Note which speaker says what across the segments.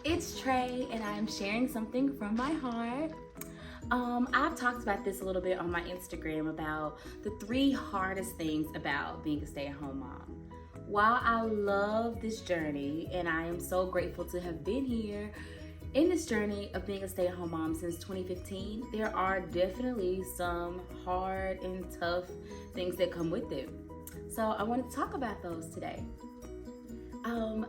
Speaker 1: it's Trey, and I'm sharing something from my heart. I've talked about this a little bit on my Instagram about the 3 hardest things about being a stay-at-home mom. While I love this journey, and I am so grateful to have been here in this journey of being a stay-at-home mom since 2015, there are definitely some hard and tough things that come with it. So I wanted to talk about those today.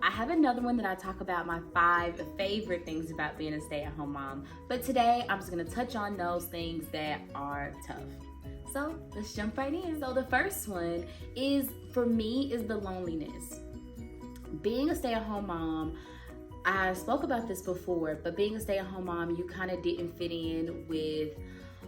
Speaker 1: I have another one that I talk about my 5 favorite things about being a stay-at-home mom, but today I'm just gonna touch on those things that are tough. So let's jump right in. So the first one is, for me, is the loneliness. Being a stay-at-home mom, I spoke about this before, but being a stay-at-home mom, you kind of didn't fit in with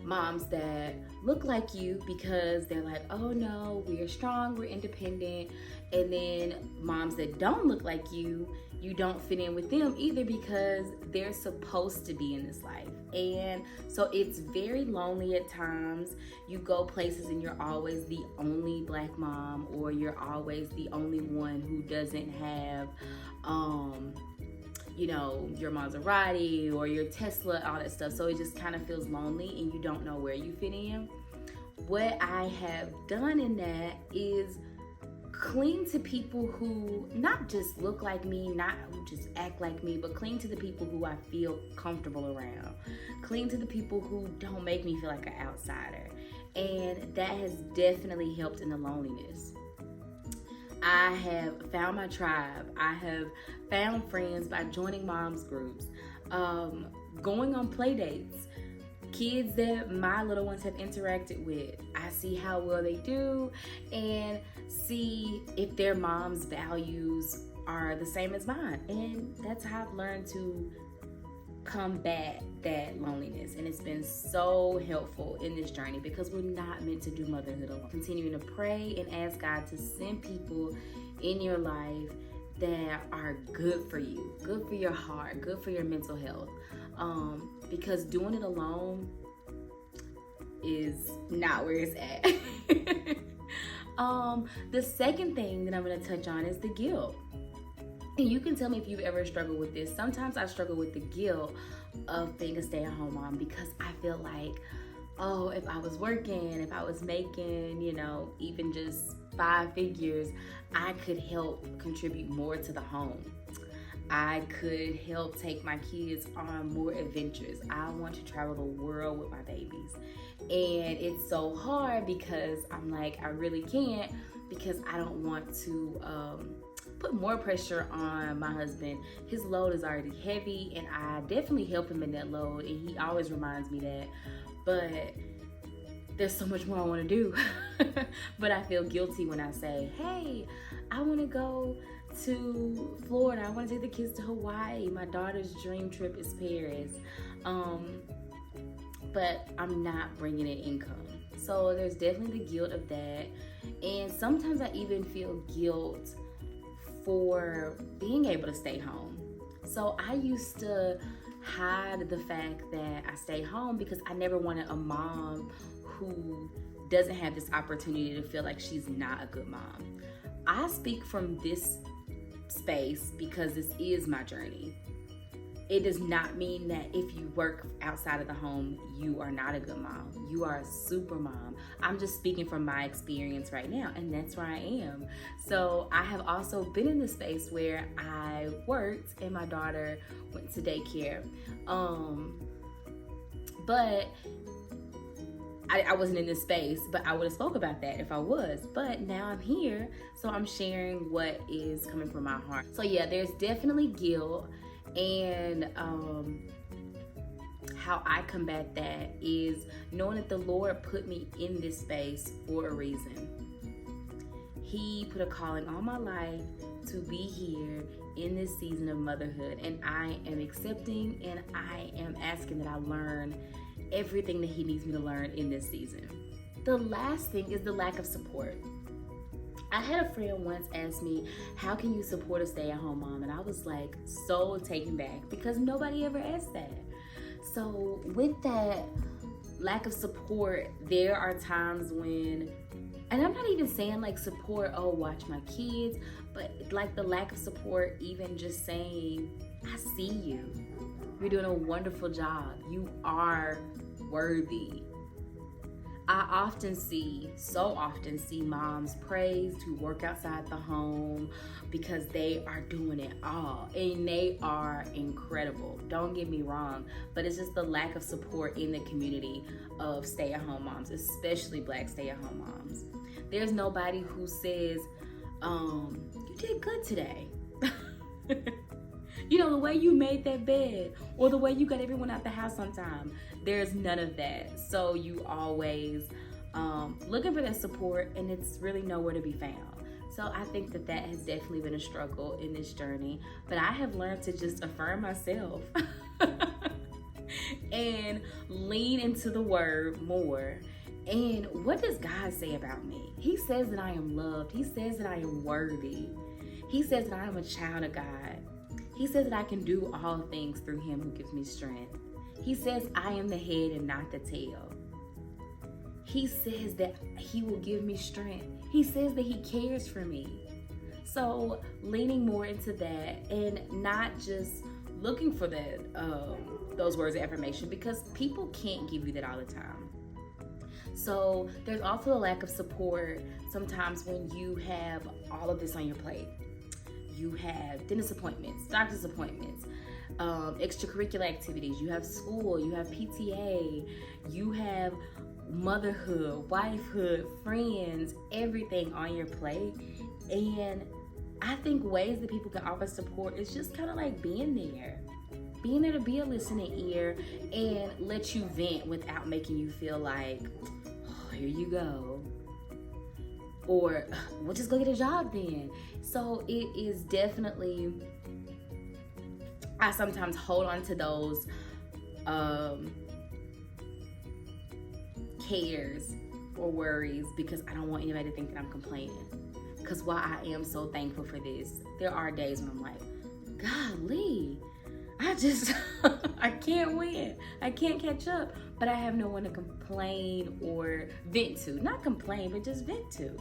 Speaker 1: moms that look like you because they're like, oh no, we're strong, we're independent. And then moms that don't look like you don't fit in with them either because they're supposed to be in this life. And so it's very lonely at times. You go places and you're always the only Black mom, or you're always the only one who doesn't have your Maserati or your Tesla, all that stuff. So it just kind of feels lonely and you don't know where you fit in. What I have done in that is cling to people who not just look like me, not who just act like me, but cling to the people who I feel comfortable around. Cling to the people who don't make me feel like an outsider. And that has definitely helped in the loneliness. I have found my tribe. I have found friends by joining moms groups, going on play dates, kids that my little ones have interacted with. I see how well they do and see if their mom's values are the same as mine. And that's how I've learned to combat that loneliness, and it's been so helpful in this journey because we're not meant to do motherhood alone. Continuing to pray and ask God to send people in your life that are good for you, good for your heart, good for your mental health, because doing it alone is not where it's at. The second thing that I'm going to touch on is the guilt. And you can tell me if you've ever struggled with this. Sometimes I struggle with the guilt of being a stay-at-home mom because I feel like, oh, if I was working, if I was making, even just 5 figures, I could help contribute more to the home. I could help take my kids on more adventures. I want to travel the world with my babies. And it's so hard because I'm like, I really can't, because I don't want to put more pressure on my husband. His load is already heavy, and I definitely help him in that load, and he always reminds me that. But there's so much more I want to do. But I feel guilty when I say, hey, I want to go to Florida. I want to take the kids to Hawaii. My daughter's dream trip is Paris. But I'm not bringing in income. So there's definitely the guilt of that. And sometimes I even feel guilt for being able to stay home. So I used to hide the fact that I stay home because I never wanted a mom who doesn't have this opportunity to feel like she's not a good mom. I speak from this space because this is my journey. It does not mean that if you work outside of the home, you are not a good mom. You are a super mom. I'm just speaking from my experience right now, and that's where I am. So I have also been in the space where I worked and my daughter went to daycare. But I wasn't in this space, but I would have spoke about that if I was. But now I'm here, so I'm sharing what is coming from my heart. So yeah, there's definitely guilt. And how I combat that is knowing that the Lord put me in this space for a reason. He put a calling on my life to be here in this season of motherhood, and I am accepting and I am asking that I learn everything that He needs me to learn in this season. The last thing is the lack of support. I had a friend once ask me, how can you support a stay-at-home mom? And I was like so taken back because nobody ever asked that. So with that lack of support, there are times when And I'm not even saying like support, oh, watch my kids, but like the lack of support, even just saying, I see you. You're doing a wonderful job. You are worthy. I so often see moms praised who work outside the home because they are doing it all, and they are incredible. Don't get me wrong, but it's just the lack of support in the community of stay-at-home moms, especially Black stay-at-home moms. There's nobody who says, you did good today. You know, the way you made that bed, or the way you got everyone out the house on time. There's none of that. So you always looking for that support, and it's really nowhere to be found. So I think that has definitely been a struggle in this journey. But I have learned to just affirm myself and lean into the word more. And what does God say about me? He says that I am loved. He says that I am worthy. He says that I am a child of God. He says that I can do all things through him who gives me strength. He says I am the head and not the tail. He says that he will give me strength. He says that he cares for me. So leaning more into that, and not just looking for that, those words of affirmation, because people can't give you that all the time. So there's also a lack of support sometimes when you have all of this on your plate. You have dentist appointments, doctor's appointments, extracurricular activities, you have school, you have PTA, you have motherhood, wifehood, friends, everything on your plate. And I think ways that people can offer support is just kind of like being there to be a listening ear and let you vent without making you feel like, oh, here you go, or we'll just go get a job then. So it is definitely, I sometimes hold on to those cares or worries because I don't want anybody to think that I'm complaining. Because while I am so thankful for this, there are days when I'm like, golly, I can't win. I can't catch up, but I have no one to complain or vent to. Not complain, but just vent to.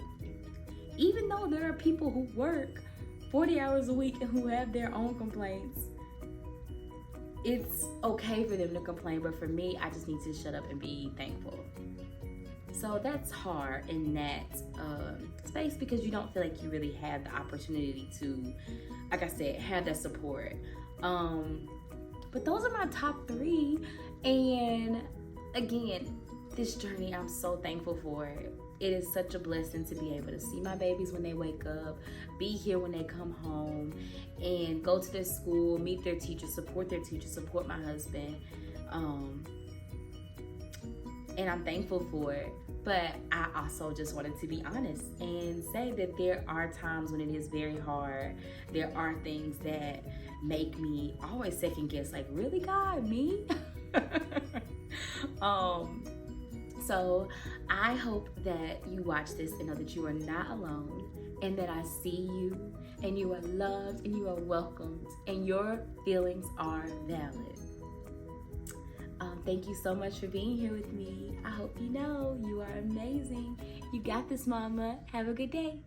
Speaker 1: Even though there are people who work 40 hours a week and who have their own complaints, it's okay for them to complain, but for me, I just need to shut up and be thankful. So that's hard in that space because you don't feel like you really have the opportunity to, like I said, have that support. But those are my top 3. And again, this journey, I'm so thankful for it. It is such a blessing to be able to see my babies when they wake up, be here when they come home, and go to their school, meet their teachers, support my husband. And I'm thankful for it. But I also just wanted to be honest and say that there are times when it is very hard. There are things that make me always second guess, like, really, God, me? So I hope that you watch this and know that you are not alone, and that I see you, and you are loved, and you are welcomed, and your feelings are valid. Thank you so much for being here with me. I hope you know you are amazing. You got this, mama. Have a good day.